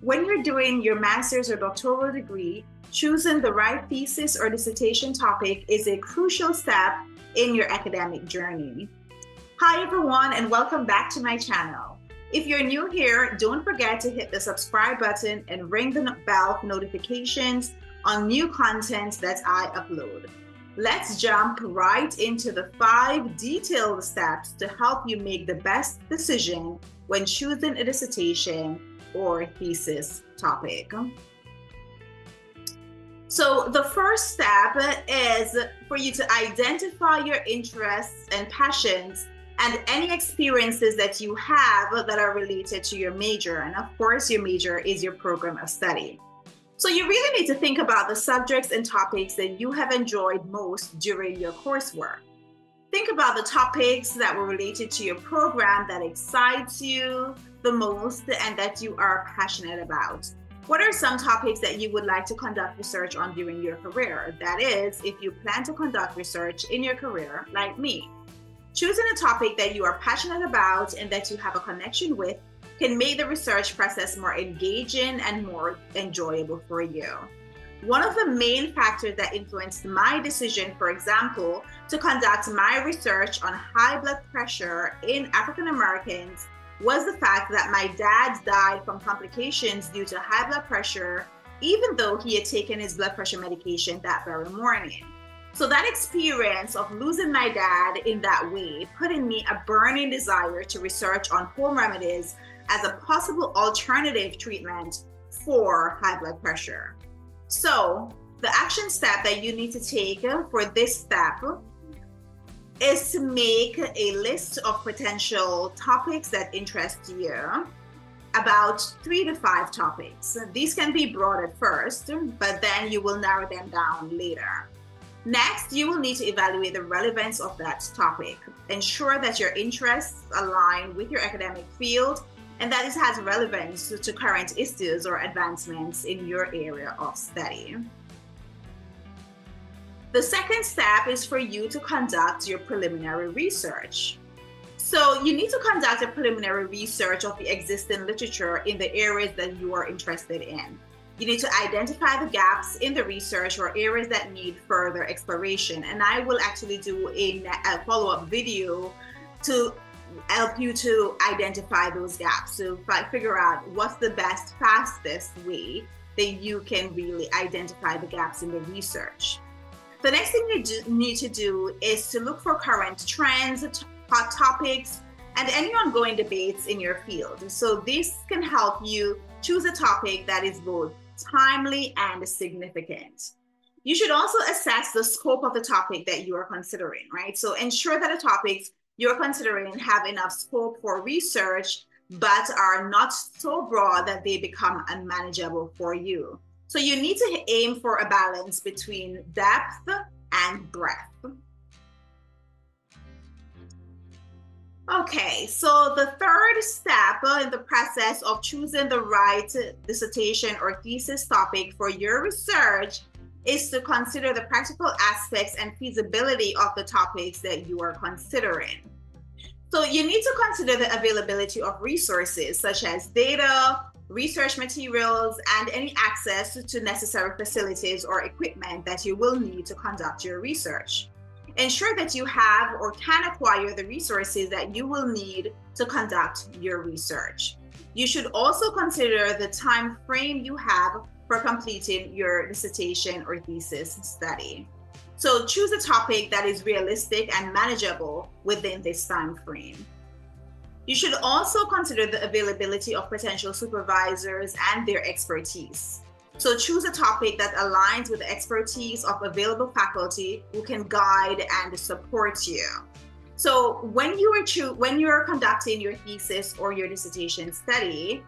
When you're doing your master's or doctoral degree, choosing the right thesis or dissertation topic is a crucial step in your academic journey. Hi everyone, and welcome back to my channel. If you're new here, don't forget to hit the subscribe button and ring the bell for notifications on new content that I upload. Let's jump right into the 5 detailed steps to help you make the best decision when choosing a dissertation or thesis topic. So the first step is for you to identify your interests and passions and any experiences that you have that are related to your major. And of course, your major is your program of study. So you really need to think about the subjects and topics that you have enjoyed most during your coursework. Think about the topics that were related to your program that excites you the most and that you are passionate about. What are some topics that you would like to conduct research on during your career? That is, if you plan to conduct research in your career, like me. Choosing a topic that you are passionate about and that you have a connection with can make the research process more engaging and more enjoyable for you. One of the main factors that influenced my decision, for example, to conduct my research on high blood pressure in African Americans was the fact that my dad died from complications due to high blood pressure, even though he had taken his blood pressure medication that very morning. So that experience of losing my dad in that way put in me a burning desire to research on home remedies as a possible alternative treatment for high blood pressure. So the action step that you need to take for this step is to make a list of potential topics that interest you, about 3 to 5 topics. These can be broad at first, but then you will narrow them down later. Next, you will need to evaluate the relevance of that topic. Ensure that your interests align with your academic field and that it has relevance to current issues or advancements in your area of study. The second step is for you to conduct your preliminary research. So you need to conduct a preliminary research of the existing literature in the areas that you are interested in. You need to identify the gaps in the research or areas that need further exploration. And I will actually do a follow-up video to help you to identify those gaps. So figure out what's the best, fastest way that you can really identify the gaps in the research. The next thing you need to do is to look for current trends, hot topics, and any ongoing debates in your field. So this can help you choose a topic that is both timely and significant. You should also assess the scope of the topic that you are considering, right? So ensure that the topics you're considering have enough scope for research, but are not so broad that they become unmanageable for you. So you need to aim for a balance between depth and breadth. Okay, so the third step in the process of choosing the right dissertation or thesis topic for your research is to consider the practical aspects and feasibility of the topics that you are considering. So you need to consider the availability of resources such as data, research materials, and any access to necessary facilities or equipment that you will need to conduct your research. Ensure that you have or can acquire the resources that you will need to conduct your research. You should also consider the time frame you have for completing your dissertation or thesis study. So choose a topic that is realistic and manageable within this time frame. You should also consider the availability of potential supervisors and their expertise. So choose a topic that aligns with the expertise of available faculty who can guide and support you. So when you are conducting your thesis or your dissertation study,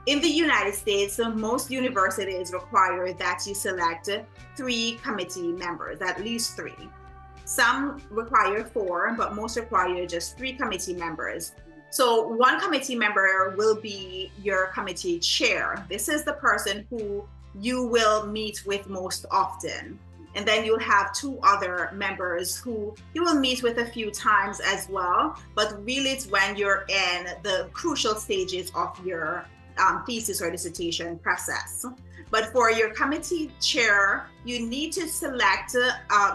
in the United States, most universities require that you select 3 committee members, at least 3. Some require 4, but most require just 3 committee members. So one committee member will be your committee chair. This is the person who you will meet with most often. And then you'll have 2 other members who you will meet with a few times as well. But really it's when you're in the crucial stages of your thesis or dissertation process. But for your committee chair, you need to select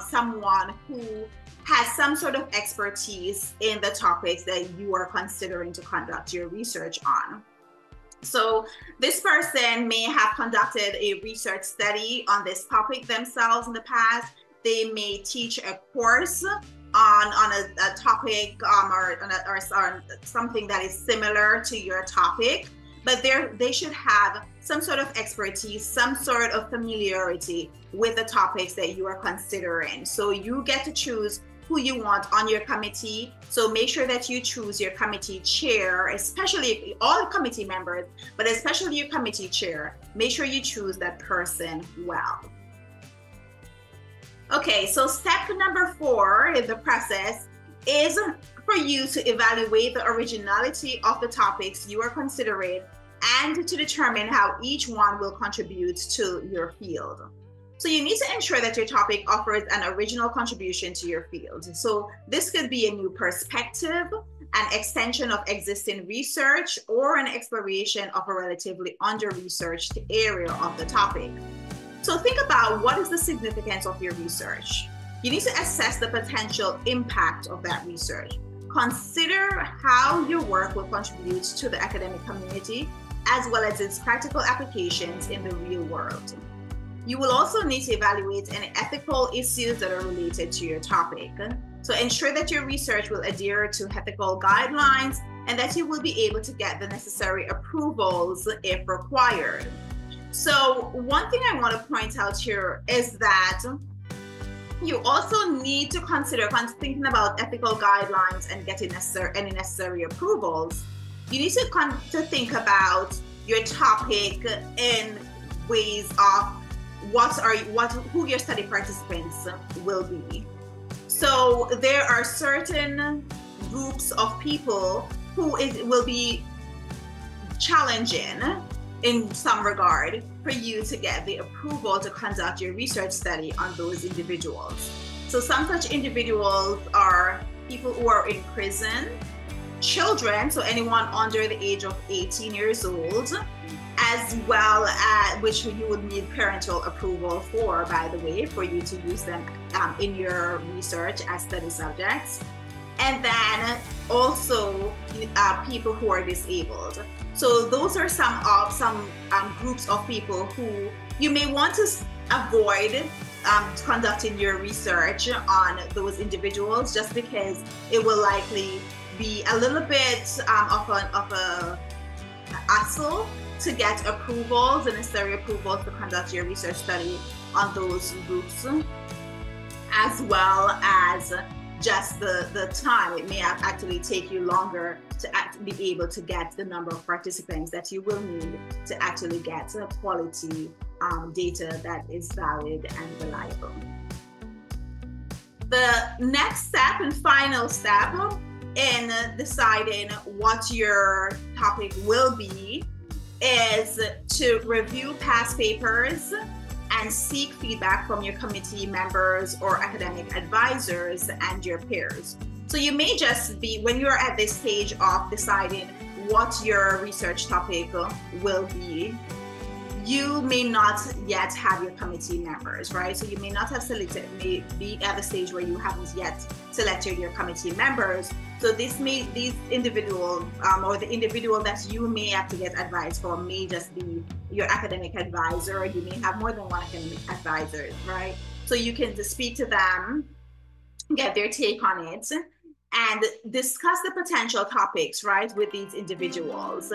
someone who has some sort of expertise in the topics that you are considering to conduct your research on. So this person may have conducted a research study on this topic themselves in the past. They may teach a course on a topic or something that is similar to your topic, but they should have some sort of expertise, some sort of familiarity with the topics that you are considering. So you get to choose who you want on your committee. So make sure that you choose your committee chair, especially all committee members, but especially your committee chair. Make sure you choose that person well. Okay, so step number 4 in the process is for you to evaluate the originality of the topics you are considering and to determine how each one will contribute to your field. So you need to ensure that your topic offers an original contribution to your field. So this could be a new perspective, an extension of existing research, or an exploration of a relatively under-researched area of the topic. So think about what is the significance of your research. You need to assess the potential impact of that research. Consider how your work will contribute to the academic community, as well as its practical applications in the real world. You will also need to evaluate any ethical issues that are related to your topic. So ensure that your research will adhere to ethical guidelines and that you will be able to get the necessary approvals if required. So one thing I want to point out here is that you also need to consider, thinking about ethical guidelines and getting any necessary approvals, you need to think about your topic in ways of who your study participants will be. So there are certain groups of people who it will be challenging in some regard for you to get the approval to conduct your research study on those individuals. So some such individuals are people who are in prison, children, so anyone under the age of 18 years old, as well as which you would need parental approval for, by the way, for you to use them in your research as study subjects. And then also people who are disabled. So those are some groups of people who you may want to avoid conducting your research on those individuals, just because it will likely be a little bit of a hassle to get approvals, the necessary approvals to conduct your research study on those groups, as well as just the time. It may actually take you longer to be able to get the number of participants that you will need to actually get quality data that is valid and reliable. The next step and final step in deciding what your topic will be is to review past papers and seek feedback from your committee members or academic advisors and your peers. So you may just be, when you're at this stage of deciding what your research topic will be, you may not yet have your committee members, right? So you may not have selected, may be at the stage where you haven't yet selected your committee members. So these individuals or the individual that you may have to get advice from may just be your academic advisor. You may have more than one academic advisor, right? So you can just speak to them, get their take on it, and discuss the potential topics, right, with these individuals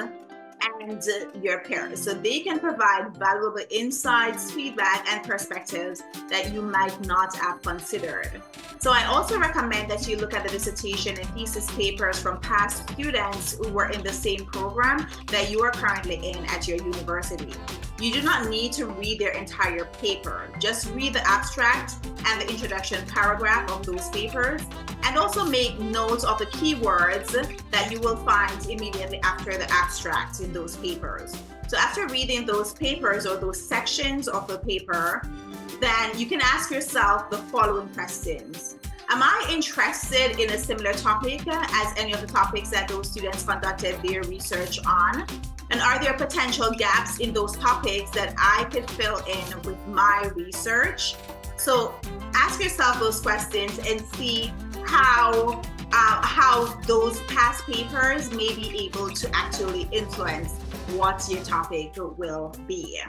and your peers, so they can provide valuable insights, feedback, and perspectives that you might not have considered. So I also recommend that you look at the dissertation and thesis papers from past students who were in the same program that you are currently in at your university. You do not need to read their entire paper. Just read the abstract and the introduction paragraph of those papers, and also make notes of the keywords that you will find immediately after the abstract in those papers. So after reading those papers or those sections of the paper, then you can ask yourself the following questions. Am I interested in a similar topic as any of the topics that those students conducted their research on? And are there potential gaps in those topics that I could fill in with my research? So ask yourself those questions and see how those past papers may be able to actually influence what your topic will be.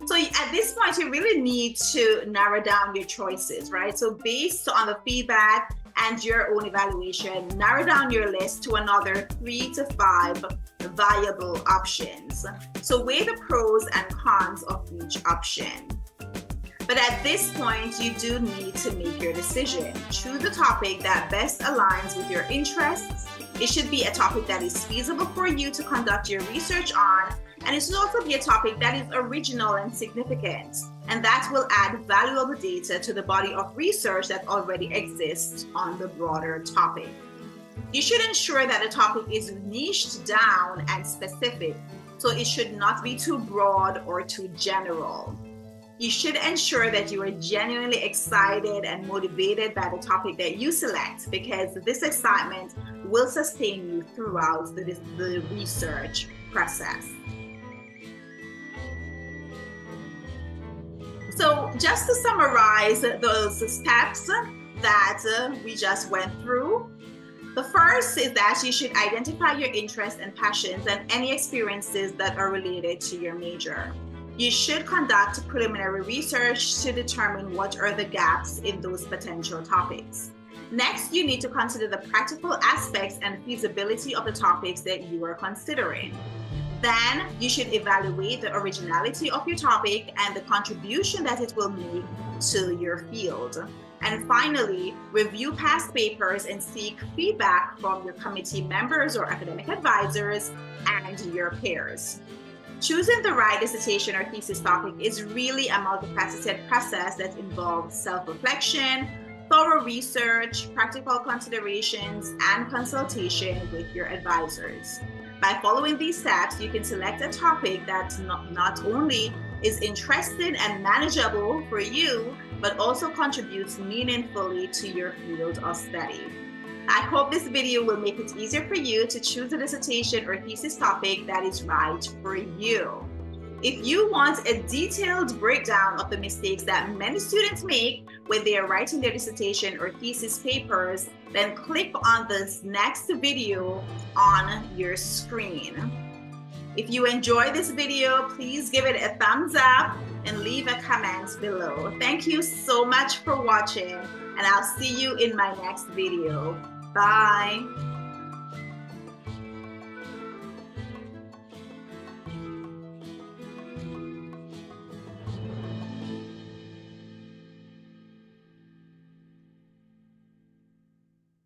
So at this point, you really need to narrow down your choices, right? So based on the feedback and your own evaluation, narrow down your list to another 3 to 5 viable options. So weigh the pros and cons of each option. But at this point, you do need to make your decision. Choose a topic that best aligns with your interests. It should be a topic that is feasible for you to conduct your research on, and it should also be a topic that is original and significant, and that will add valuable data to the body of research that already exists on the broader topic. You should ensure that the topic is niched down and specific, so it should not be too broad or too general. You should ensure that you are genuinely excited and motivated by the topic that you select, because this excitement will sustain you throughout the research process. So just to summarize those steps that we just went through, the first is that you should identify your interests and passions and any experiences that are related to your major. You should conduct preliminary research to determine what are the gaps in those potential topics. Next, you need to consider the practical aspects and feasibility of the topics that you are considering. Then you should evaluate the originality of your topic and the contribution that it will make to your field. And finally, review past papers and seek feedback from your committee members or academic advisors and your peers. Choosing the right dissertation or thesis topic is really a multifaceted process that involves self-reflection, thorough research, practical considerations, and consultation with your advisors. By following these steps, you can select a topic that not only is interesting and manageable for you, but also contributes meaningfully to your field of study. I hope this video will make it easier for you to choose a dissertation or thesis topic that is right for you. If you want a detailed breakdown of the mistakes that many students make when they are writing their dissertation or thesis papers, then click on this next video on your screen. If you enjoyed this video, please give it a thumbs up and leave a comment below. Thank you so much for watching, and I'll see you in my next video. Bye.